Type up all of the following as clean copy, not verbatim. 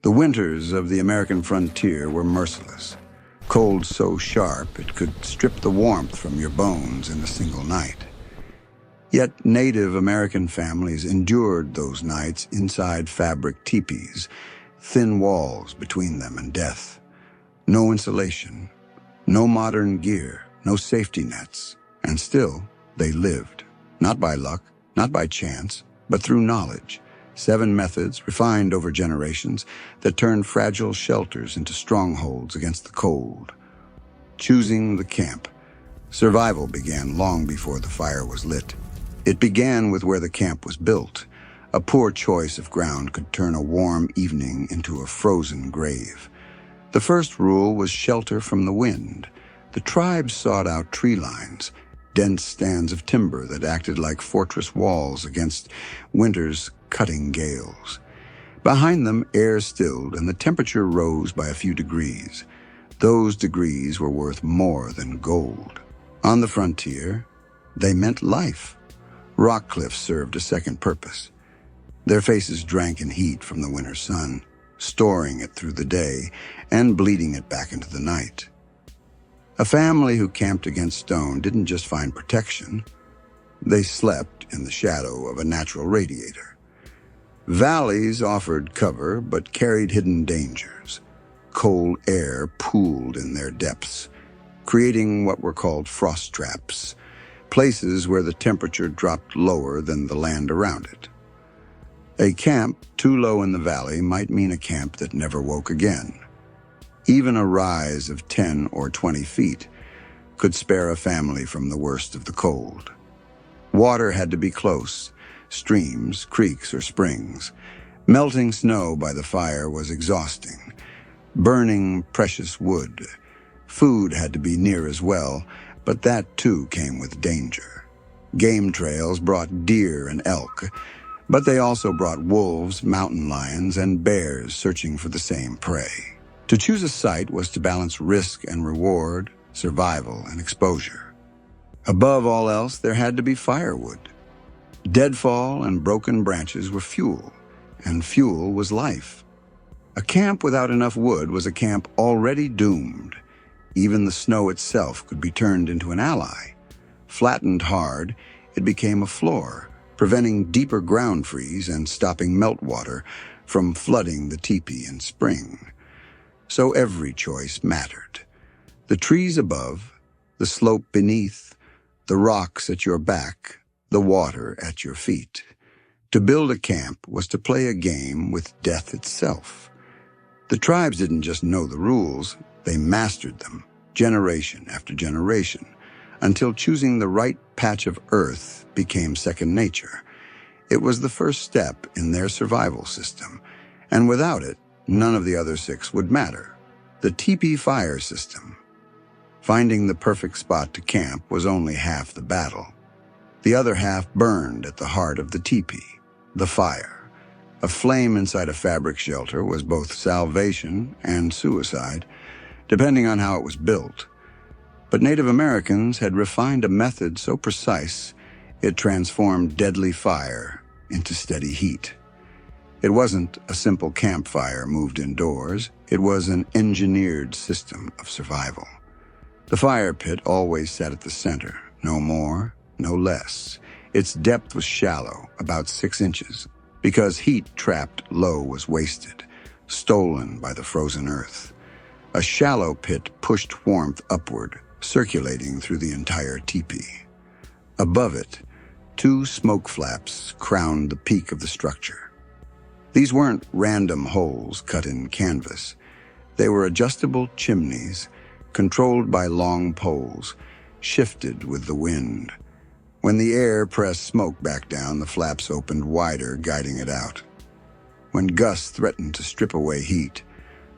The winters of the American frontier were merciless. Cold so sharp it could strip the warmth from your bones in a single night. Yet Native American families endured those nights inside fabric tipis, thin walls between them and death. No insulation, no modern gear, no safety nets, and still they lived. Not by luck, not by chance, but through knowledge. 7 methods, refined over generations, that turned fragile shelters into strongholds against the cold. Choosing the camp. Survival began long before the fire was lit. It began with where the camp was built. A poor choice of ground could turn a warm evening into a frozen grave. The first rule was shelter from the wind. The tribes sought out tree lines, dense stands of timber that acted like fortress walls against winter's cutting gales. Behind them, air stilled and the temperature rose by a few degrees. Those degrees were worth more than gold. On the frontier, they meant life. Rock cliffs served a second purpose. Their faces drank in heat from the winter sun, storing it through the day and bleeding it back into the night. A family who camped against stone didn't just find protection. They slept in the shadow of a natural radiator. Valleys offered cover, but carried hidden dangers. Cold air pooled in their depths, creating what were called frost traps, places where the temperature dropped lower than the land around it. A camp too low in the valley might mean a camp that never woke again. Even a rise of 10 or 20 feet could spare a family from the worst of the cold. Water had to be close, streams, creeks, or springs. Melting snow by the fire was exhausting. Burning precious wood. Food had to be near as well, but that too came with danger. Game trails brought deer and elk, but they also brought wolves, mountain lions, and bears searching for the same prey. To choose a site was to balance risk and reward, survival and exposure. Above all else, there had to be firewood. Deadfall and broken branches were fuel, and fuel was life. A camp without enough wood was a camp already doomed. Even the snow itself could be turned into an ally. Flattened hard, it became a floor, preventing deeper ground freeze and stopping meltwater from flooding the teepee in spring. So every choice mattered. The trees above, the slope beneath, the rocks at your back, the water at your feet. To build a camp was to play a game with death itself. The tribes didn't just know the rules, they mastered them, generation after generation, until choosing the right patch of earth became second nature. It was the first step in their survival system, and without it, none of the other 6 would matter. The teepee fire system. Finding the perfect spot to camp was only half the battle. The other half burned at the heart of the teepee, the fire. A flame inside a fabric shelter was both salvation and suicide, depending on how it was built. But Native Americans had refined a method so precise it transformed deadly fire into steady heat. It wasn't a simple campfire moved indoors. It was an engineered system of survival. The fire pit always sat at the center, no more, no less. Its depth was shallow, about 6 inches, because heat trapped low was wasted, stolen by the frozen earth. A shallow pit pushed warmth upward, circulating through the entire teepee. Above it, 2 smoke flaps crowned the peak of the structure. These weren't random holes cut in canvas. They were adjustable chimneys, controlled by long poles, shifted with the wind. When the air pressed smoke back down, the flaps opened wider, guiding it out. When gusts threatened to strip away heat,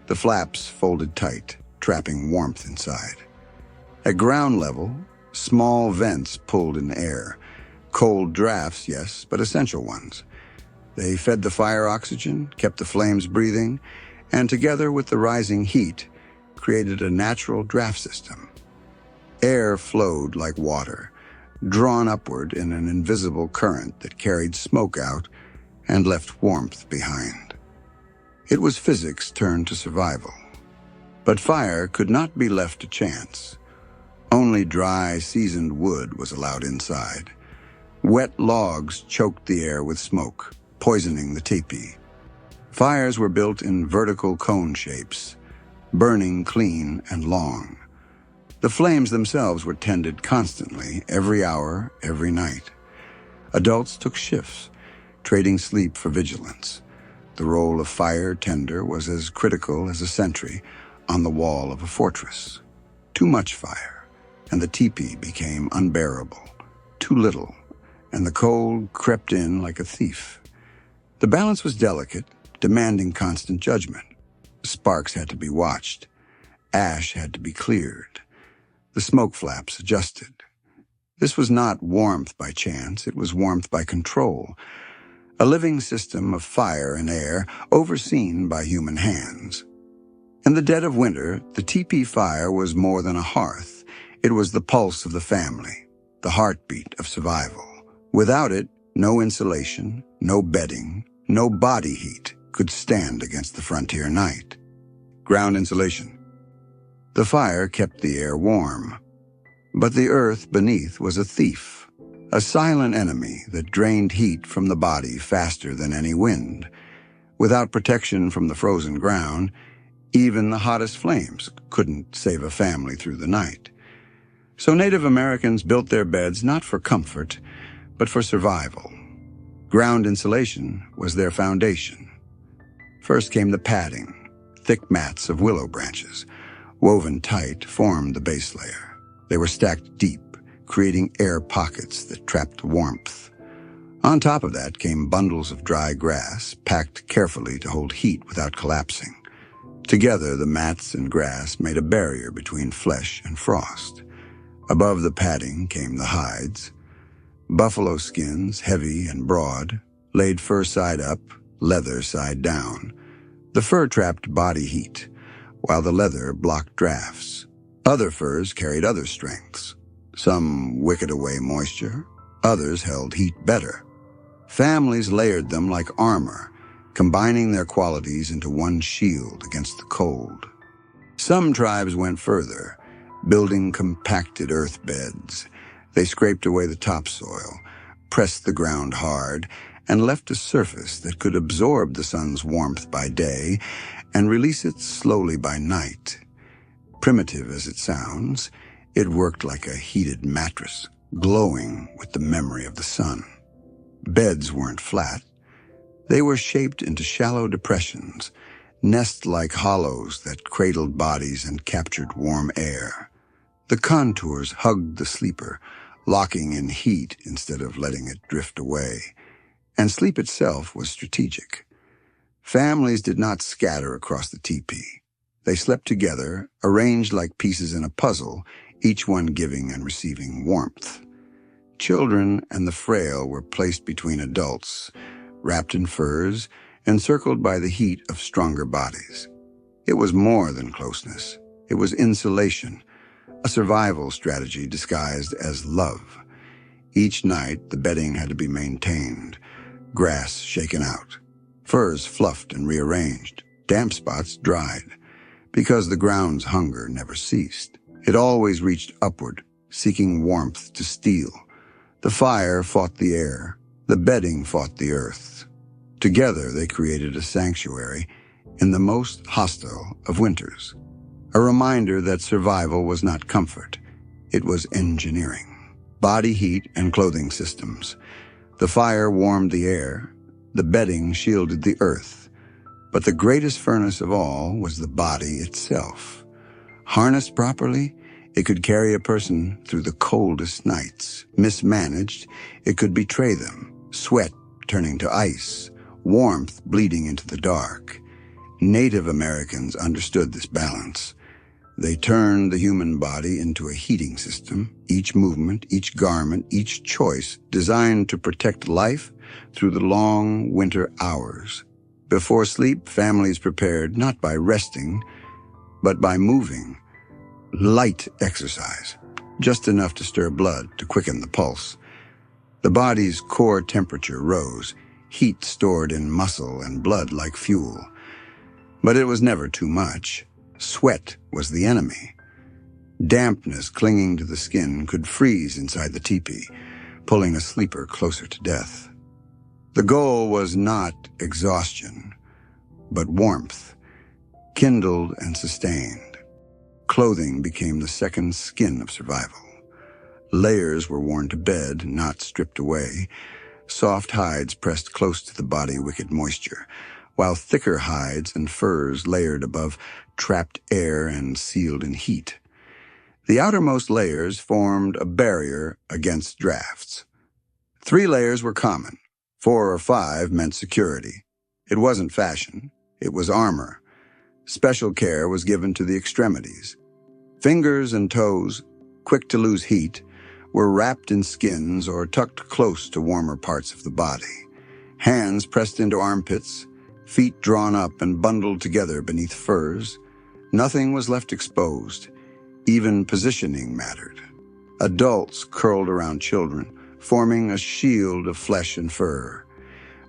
the flaps folded tight, trapping warmth inside. At ground level, small vents pulled in air. Cold drafts, yes, but essential ones. They fed the fire oxygen, kept the flames breathing, and together with the rising heat, created a natural draft system. Air flowed like water, drawn upward in an invisible current that carried smoke out and left warmth behind. It was physics turned to survival. But fire could not be left to chance. Only dry, seasoned wood was allowed inside. Wet logs choked the air with smoke, poisoning the tipi. Fires were built in vertical cone shapes, burning clean and long. The flames themselves were tended constantly, every hour, every night. Adults took shifts, trading sleep for vigilance. The role of fire tender was as critical as a sentry on the wall of a fortress. Too much fire, and the tipi became unbearable. Too little, and the cold crept in like a thief. The balance was delicate, demanding constant judgment. Sparks had to be watched. Ash had to be cleared. The smoke flaps adjusted. This was not warmth by chance, it was warmth by control. A living system of fire and air overseen by human hands. In the dead of winter, the tipi fire was more than a hearth. It was the pulse of the family, the heartbeat of survival. Without it, no insulation, no bedding, no body heat could stand against the frontier night. Ground insulation. The fire kept the air warm. But the earth beneath was a thief, a silent enemy that drained heat from the body faster than any wind. Without protection from the frozen ground, even the hottest flames couldn't save a family through the night. So Native Americans built their beds not for comfort, but for survival. Ground insulation was their foundation. First came the padding. Thick mats of willow branches, woven tight, formed the base layer. They were stacked deep, creating air pockets that trapped warmth. On top of that came bundles of dry grass, packed carefully to hold heat without collapsing. Together, the mats and grass made a barrier between flesh and frost. Above the padding came the hides. Buffalo skins, heavy and broad, laid fur side up, leather side down. The fur trapped body heat, while the leather blocked drafts. Other furs carried other strengths. Some wicked away moisture, others held heat better. Families layered them like armor, combining their qualities into one shield against the cold. Some tribes went further, building compacted earth beds. They scraped away the topsoil, pressed the ground hard, and left a surface that could absorb the sun's warmth by day and release it slowly by night. Primitive as it sounds, it worked like a heated mattress, glowing with the memory of the sun. Beds weren't flat. They were shaped into shallow depressions, nest-like hollows that cradled bodies and captured warm air. The contours hugged the sleeper, locking in heat instead of letting it drift away. And sleep itself was strategic. Families did not scatter across the tipi. They slept together, arranged like pieces in a puzzle, each one giving and receiving warmth. Children and the frail were placed between adults, wrapped in furs, encircled by the heat of stronger bodies. It was more than closeness. It was insulation, a survival strategy disguised as love. Each night, the bedding had to be maintained, grass shaken out, furs fluffed and rearranged, damp spots dried, because the ground's hunger never ceased. It always reached upward, seeking warmth to steal. The fire fought the air, the bedding fought the earth. Together they created a sanctuary in the most hostile of winters, a reminder that survival was not comfort, it was engineering. Body heat and clothing systems. The fire warmed the air, the bedding shielded the earth. But the greatest furnace of all was the body itself. Harnessed properly, it could carry a person through the coldest nights. Mismanaged, it could betray them, sweat turning to ice, warmth bleeding into the dark. Native Americans understood this balance. They turned the human body into a heating system, each movement, each garment, each choice designed to protect life through the long winter hours. Before sleep, families prepared not by resting, but by moving. Light exercise, just enough to stir blood to quicken the pulse. The body's core temperature rose, heat stored in muscle and blood like fuel. But it was never too much. Sweat was the enemy. Dampness clinging to the skin could freeze inside the teepee, pulling a sleeper closer to death. The goal was not exhaustion, but warmth, kindled and sustained. Clothing became the second skin of survival. Layers were worn to bed, not stripped away. Soft hides pressed close to the body wicked moisture, while thicker hides and furs layered above trapped air and sealed in heat. The outermost layers formed a barrier against drafts. 3 layers were common. 4 or 5 meant security. It wasn't fashion. It was armor. Special care was given to the extremities. Fingers and toes, quick to lose heat, were wrapped in skins or tucked close to warmer parts of the body. Hands pressed into armpits, feet drawn up and bundled together beneath furs. Nothing was left exposed. Even positioning mattered. Adults curled around children, forming a shield of flesh and fur.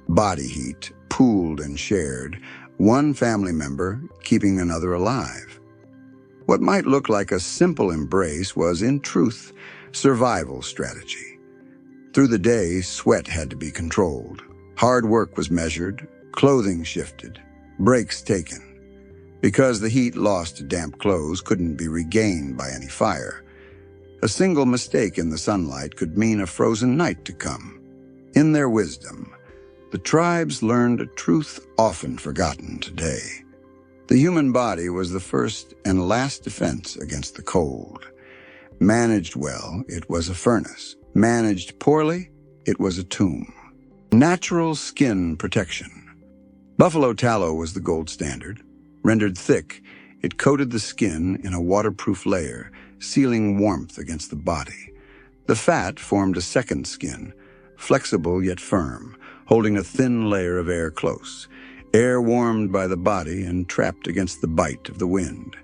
Body heat pooled and shared, one family member keeping another alive. What might look like a simple embrace was, in truth, survival strategy. Through the day, sweat had to be controlled. Hard work was measured, clothing shifted, breaks taken. Because the heat lost to damp clothes couldn't be regained by any fire. A single mistake in the sunlight could mean a frozen night to come. In their wisdom, the tribes learned a truth often forgotten today. The human body was the first and last defense against the cold. Managed well, it was a furnace. Managed poorly, it was a tomb. Natural skin protection. Buffalo tallow was the gold standard. Rendered thick, it coated the skin in a waterproof layer, sealing warmth against the body. The fat formed a second skin, flexible yet firm, holding a thin layer of air close, air warmed by the body and trapped against the bite of the wind.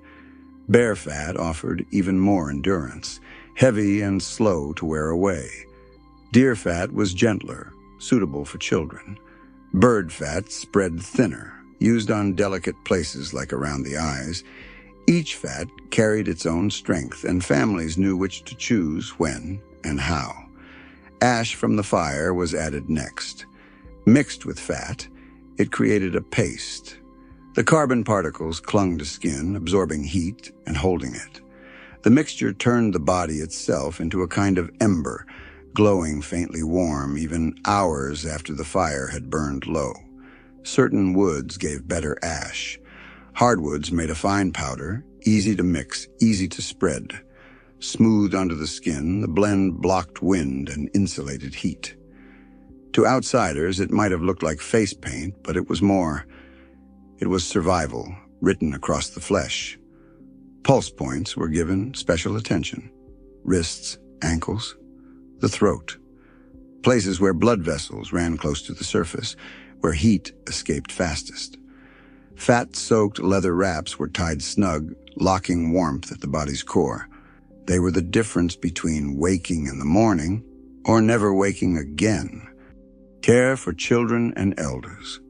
Bear fat offered even more endurance, heavy and slow to wear away. Deer fat was gentler, suitable for children. Bird fat spread thinner, used on delicate places like around the eyes. Each fat carried its own strength, and families knew which to choose, when, and how. Ash from the fire was added next. Mixed with fat, it created a paste. The carbon particles clung to skin, absorbing heat and holding it. The mixture turned the body itself into a kind of ember, glowing faintly warm even hours after the fire had burned low. Certain woods gave better ash. Hardwoods made a fine powder, easy to mix, easy to spread. Smoothed onto the skin, the blend blocked wind and insulated heat. To outsiders, it might have looked like face paint, but it was more. It was survival, written across the flesh. Pulse points were given special attention. Wrists, ankles, the throat. Places where blood vessels ran close to the surface, where heat escaped fastest. Fat-soaked leather wraps were tied snug, locking warmth at the body's core. They were the difference between waking in the morning or never waking again. Care for children and elders.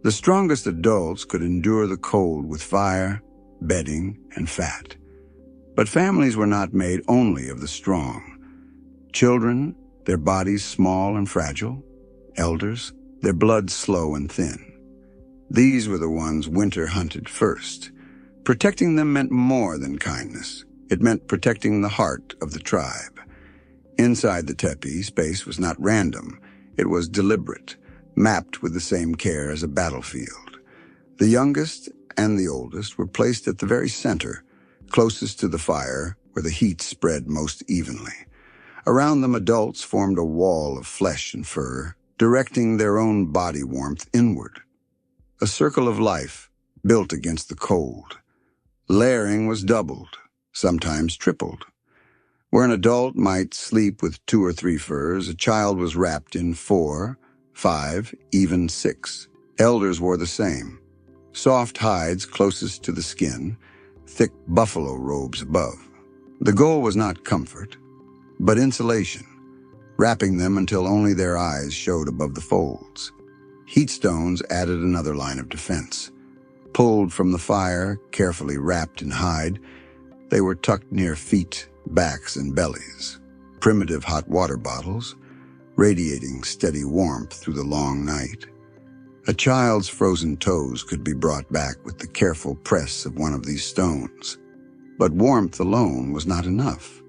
The strongest adults could endure the cold with fire, bedding, and fat. But families were not made only of the strong. Children, their bodies small and fragile. Elders, their blood slow and thin. These were the ones winter hunted first. Protecting them meant more than kindness. It meant protecting the heart of the tribe. Inside the teepee, space was not random. It was deliberate, mapped with the same care as a battlefield. The youngest and the oldest were placed at the very center, closest to the fire, where the heat spread most evenly. Around them, adults formed a wall of flesh and fur, directing their own body warmth inward. A circle of life, built against the cold. Layering was doubled, sometimes tripled. Where an adult might sleep with 2 or 3 furs, a child was wrapped in 4, 5, even 6. Elders wore the same. Soft hides closest to the skin, thick buffalo robes above. The goal was not comfort, but insulation, wrapping them until only their eyes showed above the folds. Heat stones added another line of defense. Pulled from the fire, carefully wrapped in hide, they were tucked near feet, backs, and bellies. Primitive hot water bottles, radiating steady warmth through the long night. A child's frozen toes could be brought back with the careful press of one of these stones. But warmth alone was not enough.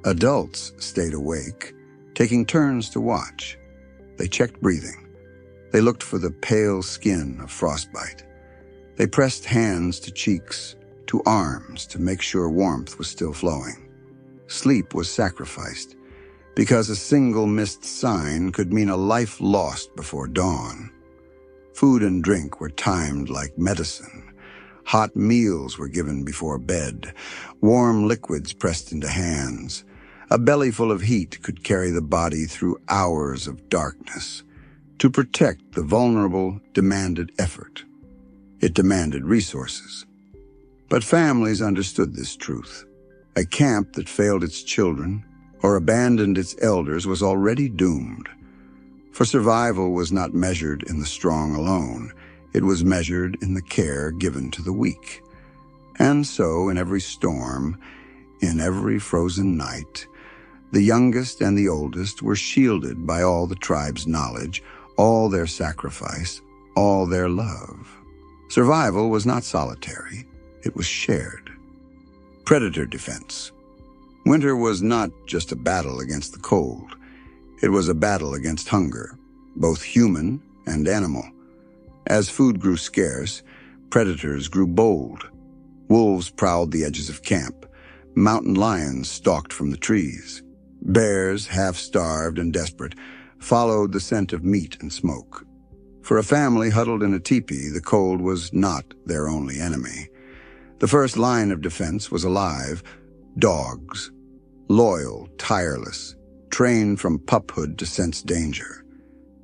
Adults stayed awake, taking turns to watch. They checked breathing. They looked for the pale skin of frostbite. They pressed hands to cheeks, to arms, to make sure warmth was still flowing. Sleep was sacrificed, because a single missed sign could mean a life lost before dawn. Food and drink were timed like medicine. Hot meals were given before bed, warm liquids pressed into hands. A bellyful of heat could carry the body through hours of darkness. To protect the vulnerable demanded effort. It demanded resources. But families understood this truth. A camp that failed its children or abandoned its elders was already doomed. For survival was not measured in the strong alone. It was measured in the care given to the weak. And so, in every storm, in every frozen night, the youngest and the oldest were shielded by all the tribe's knowledge, all their sacrifice, all their love. Survival was not solitary. It was shared. Predator defense. Winter was not just a battle against the cold. It was a battle against hunger, both human and animal. As food grew scarce, predators grew bold. Wolves prowled the edges of camp. Mountain lions stalked from the trees. Bears, half-starved and desperate, followed the scent of meat and smoke. For a family huddled in a teepee, the cold was not their only enemy. The first line of defense was alive: dogs. Loyal, tireless, trained from puphood to sense danger.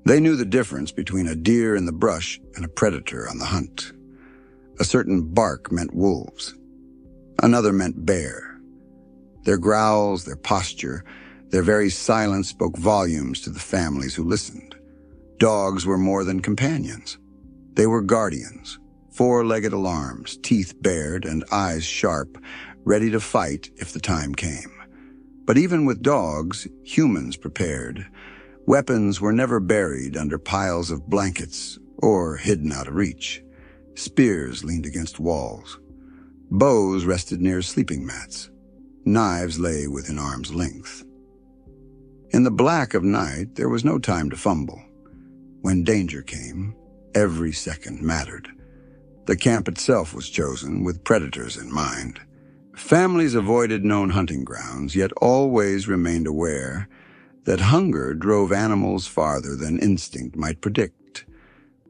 They knew the difference between a deer in the brush and a predator on the hunt. A certain bark meant wolves. Another meant bear. Their growls, their posture, their very silence spoke volumes to the families who listened. Dogs were more than companions. They were guardians, four-legged alarms, teeth bared and eyes sharp, ready to fight if the time came. But even with dogs, humans prepared. Weapons were never buried under piles of blankets or hidden out of reach. Spears leaned against walls. Bows rested near sleeping mats. Knives lay within arm's length. In the black of night, there was no time to fumble. When danger came, every second mattered. The camp itself was chosen with predators in mind. Families avoided known hunting grounds, yet always remained aware that hunger drove animals farther than instinct might predict.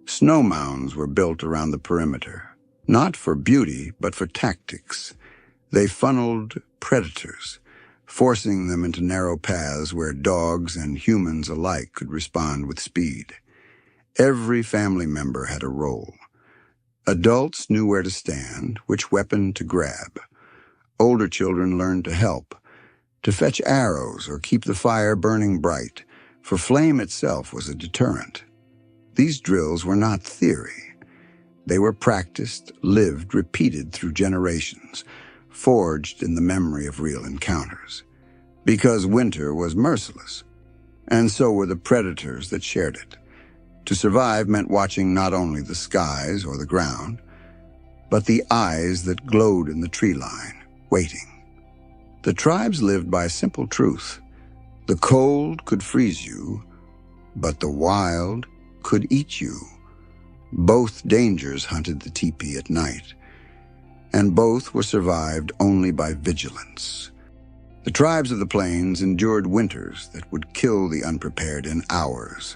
Snow mounds were built around the perimeter, not for beauty, but for tactics. They funneled predators, forcing them into narrow paths where dogs and humans alike could respond with speed. Every family member had a role. Adults knew where to stand, which weapon to grab. Older children learned to help, to fetch arrows or keep the fire burning bright, for flame itself was a deterrent. These drills were not theory. They were practiced, lived, repeated through generations, forged in the memory of real encounters. Because winter was merciless, and so were the predators that shared it. To survive meant watching not only the skies or the ground, but the eyes that glowed in the tree line, waiting. The tribes lived by a simple truth. The cold could freeze you, but the wild could eat you. Both dangers hunted the teepee at night, and both were survived only by vigilance. The tribes of the plains endured winters that would kill the unprepared in hours.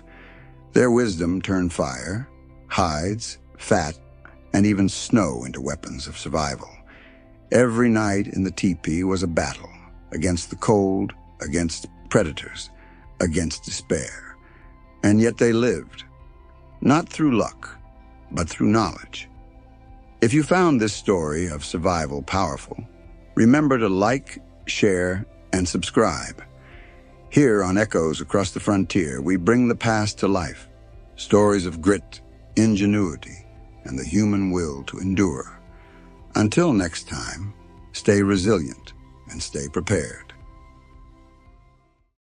Their wisdom turned fire, hides, fat, and even snow into weapons of survival. Every night in the teepee was a battle against the cold, against predators, against despair. And yet they lived, not through luck, but through knowledge. If you found this story of survival powerful, remember to like, share, and subscribe. Here on Echoes Across the Frontier, we bring the past to life. Stories of grit, ingenuity, and the human will to endure. Until next time, stay resilient and stay prepared.